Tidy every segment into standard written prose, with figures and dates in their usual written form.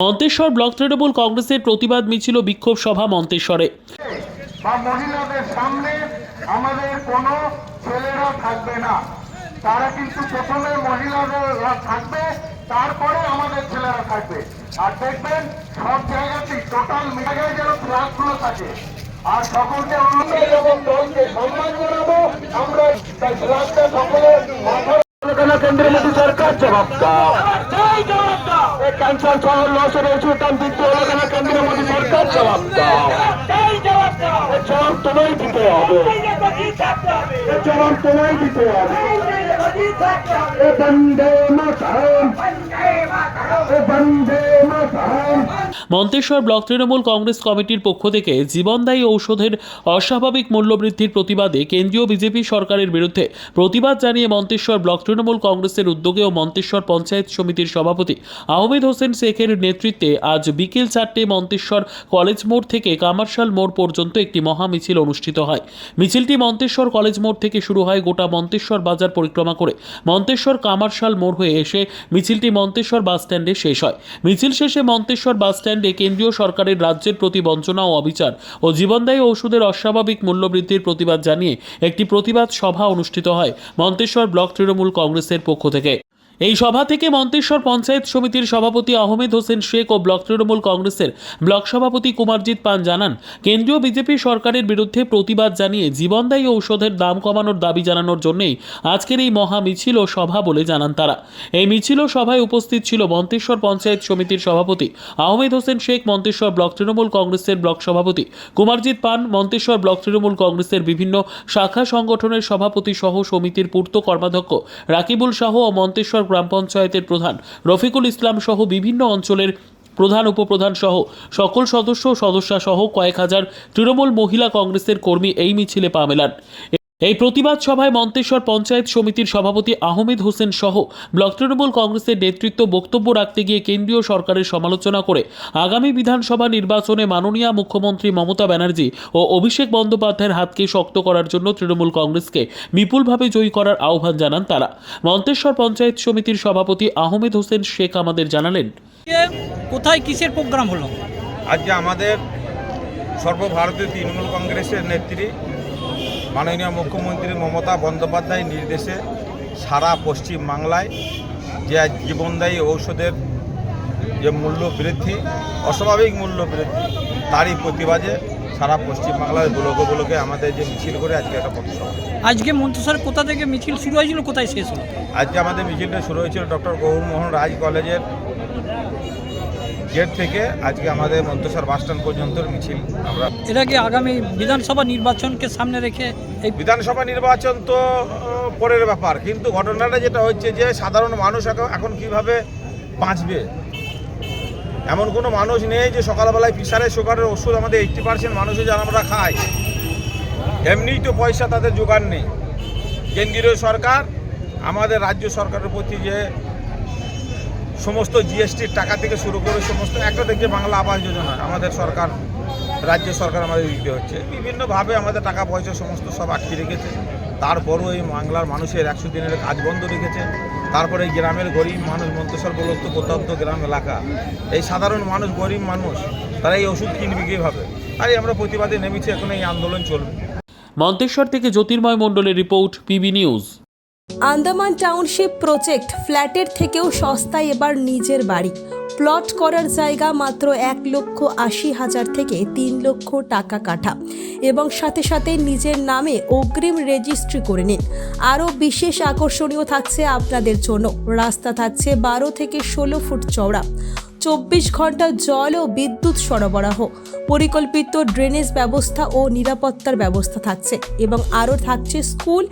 Manteswar block Trinamool কংগ্রেসের প্রতিবাদ মিছিল ও বিক্ষোভ সভা মন্তেশ্বরে। মহিলাদের সামনে আমাদের কোনো ছেলেরা থাকবে না, তারা কিন্তু প্রথমে মহিলারা থাকবে, তারপরে আমাদের ছেলেরা থাকবে। আর দেখবেন সব জায়গাতেই টোটাল জায়গায় যেন ক্লাসগুলো থাকে। আর সকলকে অনুযায়ী যখন দলকে সম্মান জানাবো আমরা ক্লাসটা সকলের কেন্দ্রের মোদী সরকার জবাব দাও, ক্যান্সার সহ লসের ওষুধ বিদ্যুৎ কেন্দ্রের মোদী সরকার জবাব দাও, জবাব তোমায় দিতে হবে, জবাব তোমায় দিতে হবে। বন্দে মাতরম, বন্দে মাতরম। মন্তেশ্বর ব্লক তৃণমূল কংগ্রেস কমিটির পক্ষ থেকে জীবনদায়ী ঔষধের অস্বাভাবিক মূল্যবৃদ্ধির প্রতিবাদে কেন্দ্রীয় বিজেপি সরকারের বিরুদ্ধে প্রতিবাদ জানিয়ে মন্তেশ্বর ব্লক তৃণমূল কংগ্রেসের উদ্যোগে ও মন্তেশ্বর পঞ্চায়েত সমিতির সভাপতি আহমেদ হোসেন শেখের নেতৃত্বে আজ বিকেল 4টে মন্তেশ্বর কলেজ মোড় থেকে কামারশাল মোড় পর্যন্ত একটি মহা মিছিল অনুষ্ঠিত হয়। মিছিলটি মন্তেশ্বর কলেজ মোড় থেকে শুরু হয়, গোটা মন্তেশ্বর বাজার পরিক্রমা করে মন্তেশ্বর কামারশাল মোড় হয়ে এসে মিছিলটি মন্তেশ্বর বাস স্ট্যান্ডে শেষ হয়। মিছিল শেষে মন্তেশ্বর বাস স্ট্যান্ডে কেন্দ্রীয় সরকারের রাজ্যের প্রতি বঞ্চনা ও অবিচার ও জীবনদায়ী ওষুধের অস্বাভাবিক মূল্যবৃদ্ধির প্রতিবাদ জানিয়ে একটি প্রতিবাদ সভা অনুষ্ঠিত হয় মন্তেশ্বর ব্লক তৃণমূল কংগ্রেসের পক্ষ থেকে। এই সভা থেকে মন্তেশ্বর পঞ্চায়েত সমিতির সভাপতি আহমেদ হোসেন শেখ ও ব্লক তৃণমূল কংগ্রেসের ব্লক সভাপতি কুমারজিৎ পান জানান, কেন্দ্রীয় বিজেপি সরকারের বিরুদ্ধে প্রতিবাদ জানিয়ে জীবনদায়ী ঔষধের দাম কমানোর দাবি জানানোর জন্যই আজকের এই মহা মিছিল ও সভা বলে জানান তারা। এই মিছিল ও সভায় উপস্থিত ছিল মন্তেশ্বর পঞ্চায়েত সমিতির সভাপতি আহমেদ হোসেন শেখ, মন্তেশ্বর ব্লক তৃণমূল কংগ্রেসের ব্লক সভাপতি কুমারজিৎ পান, মন্তেশ্বর ব্লক তৃণমূল কংগ্রেসের বিভিন্ন শাখা সংগঠনের সভাপতি সহ সমিতির পূর্ত কর্মাধ্যক্ষ রাকিবুল শাহ ও মন্তেশ্বর গ্রাম পঞ্চায়েতের প্রধান রফিকুল ইসলাম সহ বিভিন্ন অঞ্চলের প্রধান উপপ্রধান সহ সকল সদস্য ও সদস্যা সহ কয়েক হাজার তৃণমূল মহিলা কংগ্রেসের কর্মী এই মিছিলে পা মেলান। এই প্রতিবাদ সভায় মন্তেশ্বর পঞ্চায়েত সমিতির সভাপতি আহমেদ হোসেন সহ ব্লক তৃণমূল কংগ্রেসের নেতৃত্ব বক্তব্য রাখতে গিয়ে কেন্দ্রীয় সরকারের সমালোচনা করে আগামী বিধানসভা নির্বাচনে মাননীয় মুখ্যমন্ত্রী মমতা ব্যানার্জি ও অভিষেক বন্দ্যোপাধ্যায়ের হাতকে শক্ত করার জন্য তৃণমূল কংগ্রেসকে বিপুলভাবে জয়ী করার আহ্বান জানান তারা। মন্তেশ্বর পঞ্চায়েত সমিতির সভাপতি আহমেদ হোসেন শেখ আমাদের জানালেন, কোথায় কিসের প্রোগ্রাম হলো? আজকে আমাদের সর্বভারতীয় তৃণমূল কংগ্রেসের নেত্রী মাননীয় মুখ্যমন্ত্রী মমতা বন্দ্যোপাধ্যায়ের নির্দেশে সারা পশ্চিম বাংলায় যে জীবনদায়ী ঔষধের যে মূল্য বৃদ্ধি, অস্বাভাবিক মূল্য বৃদ্ধি, তারই প্রতিবাদে সারা পশ্চিম বাংলার ব্লকে আমাদের যে মিছিল করে আজকে একটা পথসভা। আজকে মন্তেশ্বর কোথা থেকে মিছিল শুরু হয়েছিল, কোথায় শেষ হলো? আজকে আমাদের মিছিলটা শুরু হয়েছিল ডক্টর গৌরমোহন রাজ কলেজের গেট থেকে আজকে আমাদের মন্তেশ্বর বাস স্ট্যান্ড পর্যন্ত মিছিল। আমরা এটা কি আগামী বিধানসভা নির্বাচনকে সামনে রেখে? এই বিধানসভা নির্বাচন তো পরের ব্যাপার, কিন্তু ঘটনাটা যেটা হচ্ছে যে সাধারণ মানুষ এখন কিভাবে বাঁচবে, এমন কোনো মানুষ নেই যে সকালবেলায় প্রেসারের সুগারের ওষুধ আমাদের 80% মানুষও যারা আমরা খাই, এমনিই তো পয়সা তাদের জোগাড় নেই। কেন্দ্রীয় সরকার আমাদের রাজ্য সরকারের প্রতি যে সমস্ত জিএসটির টাকা থেকে শুরু করে সমস্ত, একটা দেখছে বাংলা আবাস যোজনা আমাদের সরকার, রাজ্য সরকার আমাদের দিতে হচ্ছে, বিভিন্নভাবে আমাদের টাকা পয়সা সমস্ত সব আটকে রেখেছে। তারপরও এই বাংলার মানুষের 100 দিনের কাজ বন্ধ রেখেছে। তারপরে এই গ্রামের গরিব মানুষ, মন্তেশ্বর বলতো প্রত্যন্ত গ্রাম এলাকা, এই সাধারণ মানুষ, গরিব মানুষ, তারা এই ওষুধ কিনবে কীভাবে? তাই আমরা প্রতিবাদে নেমেছি, এখন এই আন্দোলন চলবে। মন্তেশ্বর থেকে জ্যোতির্ময় মণ্ডলের report, PB news. Andaman township project, ফ্ল্যাটের থেকেও সস্তায় এবার নিজের বাড়ি। প্লট করার জায়গা মাত্র 1,80,000 থেকে 3 লক্ষ টাকা কাঠা, এবং সাথে সাথে নিজের নামে অগ্রিম রেজিস্ট্রি করে নিন। আরও বিশেষ আকর্ষণীয় থাকছে আপনাদের জন্য, রাস্তা থাকছে 12 থেকে 16 ফুট চওড়া, 24 ঘন্টা জল ও বিদ্যুৎ সরবরাহ, পরিকল্পিত ড্রেনেজ ব্যবস্থা ও নিরাপত্তার ব্যবস্থা থাকছে, এবং আরও থাকছে স্কুল,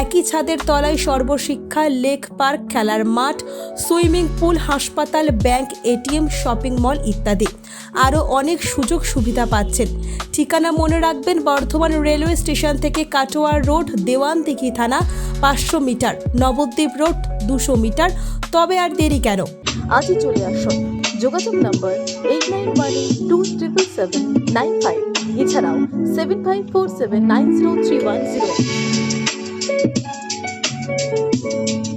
একই ছাদের তলায় সর্বশিক্ষা, লেক পার্ক, খেলার মাঠ, সুইমিং পুল, হাসপাতাল, ব্যাংক, এটিএম, শপিং মল ইত্যাদি। আরও অনেক সুযোগ সুবিধা পাচ্ছেন। ঠিকানা মনে রাখবেন, বর্ধমান রেলওয়ে স্টেশন থেকে কাটোয়া রোড, দেওয়ানদিঘি থানা 500 মিটার, নবদ্বীপ রোড 200 মিটার। তবে আর দেরি কেন, আজই চলে আসুন। যোগাযোগ নম্বর 8918277795, এছাড়াও 7547903108।